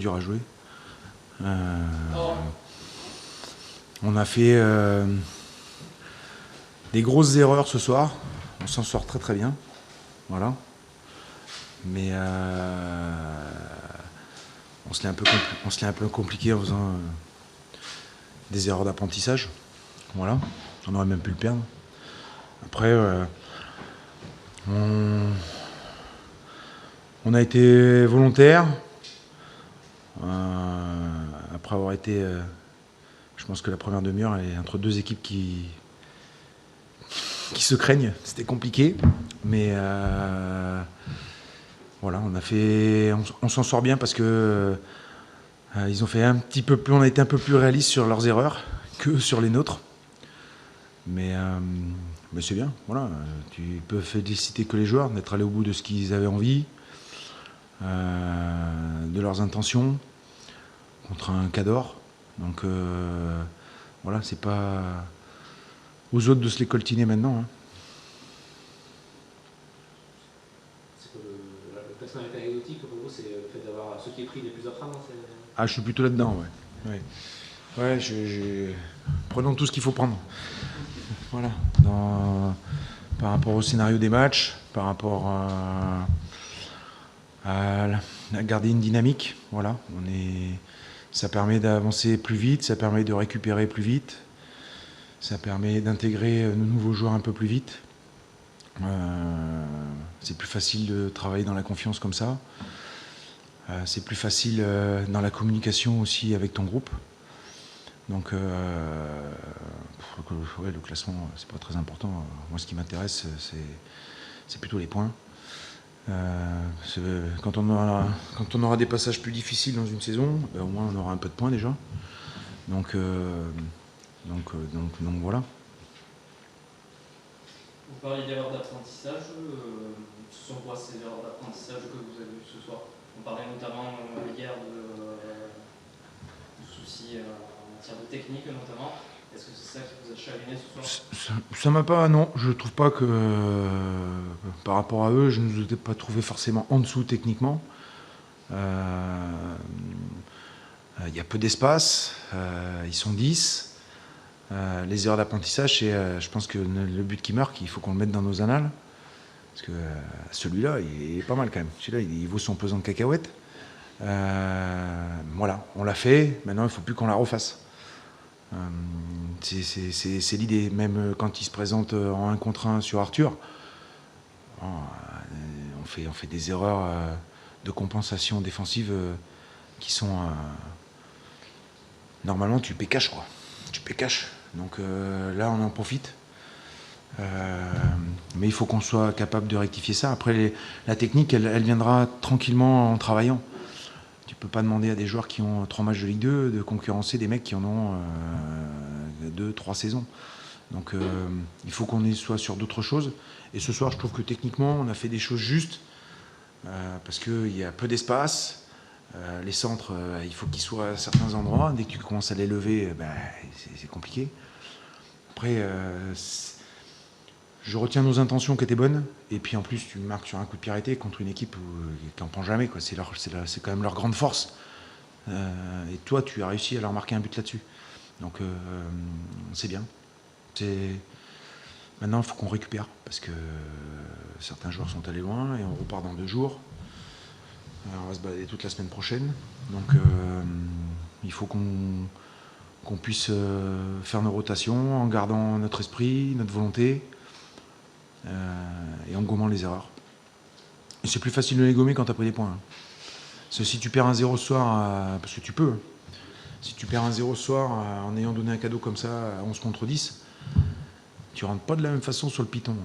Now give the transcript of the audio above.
dur à jouer. On a fait des grosses erreurs ce soir. On s'en sort très très bien. Voilà. Mais on se l'est un peu compliqué en faisant des erreurs d'apprentissage. Voilà. On aurait même pu le perdre. Après, on a été volontaire. Après avoir été... je pense que la première demi-heure, elle est entre deux équipes qui se craignent. C'était compliqué. Mais voilà, on s'en sort bien parce que ils ont fait un petit peu plus... On a été un peu plus réaliste sur leurs erreurs que sur les nôtres. Mais c'est bien, voilà. Tu peux féliciter que les joueurs d'être allés au bout de ce qu'ils avaient envie, de leurs intentions, contre un Cador. Donc voilà, c'est pas aux autres de se les coltiner maintenant. Hein. Le classement est anecdotique pour vous, c'est le fait d'avoir ceux qui est pris les plus après. Ah, je suis plutôt là-dedans, ouais. Ouais, prenons tout ce qu'il faut prendre. Voilà. Par rapport au scénario des matchs, par rapport à garder une dynamique, voilà. Ça permet d'avancer plus vite, ça permet de récupérer plus vite, ça permet d'intégrer de nouveaux joueurs un peu plus vite. C'est plus facile de travailler dans la confiance comme ça. C'est plus facile dans la communication aussi avec ton groupe. Donc le classement, c'est pas très important. Moi, ce qui m'intéresse, c'est plutôt les points. Quand on aura des passages plus difficiles dans une saison, au moins on aura un peu de points déjà. Donc voilà. Vous parlez d'erreurs d'apprentissage. Ce sont quoi ces erreurs d'apprentissage que vous avez vues ce soir? On parlait notamment hier de soucis en matière de technique notamment. Est-ce que c'est ça qui vous a chagriné ce soir? Ça m'a pas, non. Je trouve pas que par rapport à eux, je ne nous ai pas trouvé forcément en dessous techniquement. Il y a peu d'espace. Ils sont 10. Les erreurs d'apprentissage, je pense que le but qui marque, il faut qu'on le mette dans nos annales. Parce que celui-là, il est pas mal quand même. Celui-là, il vaut son pesant de cacahuètes. Voilà, on l'a fait. Maintenant, il ne faut plus qu'on la refasse. C'est l'idée. Même quand il se présente en 1 contre 1 sur Arthur, on fait des erreurs de compensation défensive qui sont... normalement, tu pécaches, quoi. Tu pécaches. Donc là, on en profite. Mais il faut qu'on soit capable de rectifier ça. Après, la technique, elle viendra tranquillement en travaillant. Tu peux pas demander à des joueurs qui ont 3 matchs de Ligue 2 de concurrencer des mecs qui en ont 2, 3 saisons. Donc il faut qu'on soit sur d'autres choses. Et ce soir, je trouve que techniquement, on a fait des choses justes. Parce qu'il y a peu d'espace. Les centres, il faut qu'ils soient à certains endroits. Dès que tu commences à les lever, c'est compliqué. Après, je retiens nos intentions qui étaient bonnes. Et puis en plus, tu marques sur un coup de pied arrêté contre une équipe qui n'en prend jamais. C'est quand même leur grande force. Et toi, tu as réussi à leur marquer un but là-dessus. Donc c'est bien. Maintenant, il faut qu'on récupère. Parce que certains joueurs sont allés loin et on repart dans 2 jours. On va se balader toute la semaine prochaine. Donc il faut qu'on puisse faire nos rotations en gardant notre esprit, notre volonté et en gommant les erreurs. Et c'est plus facile de les gommer quand tu as pris des points. Hein. Parce que si tu perds 1-0 ce soir, parce que tu peux, si tu perds 1-0 ce soir en ayant donné un cadeau comme ça à 11 contre 10, tu rentres pas de la même façon sur le piton.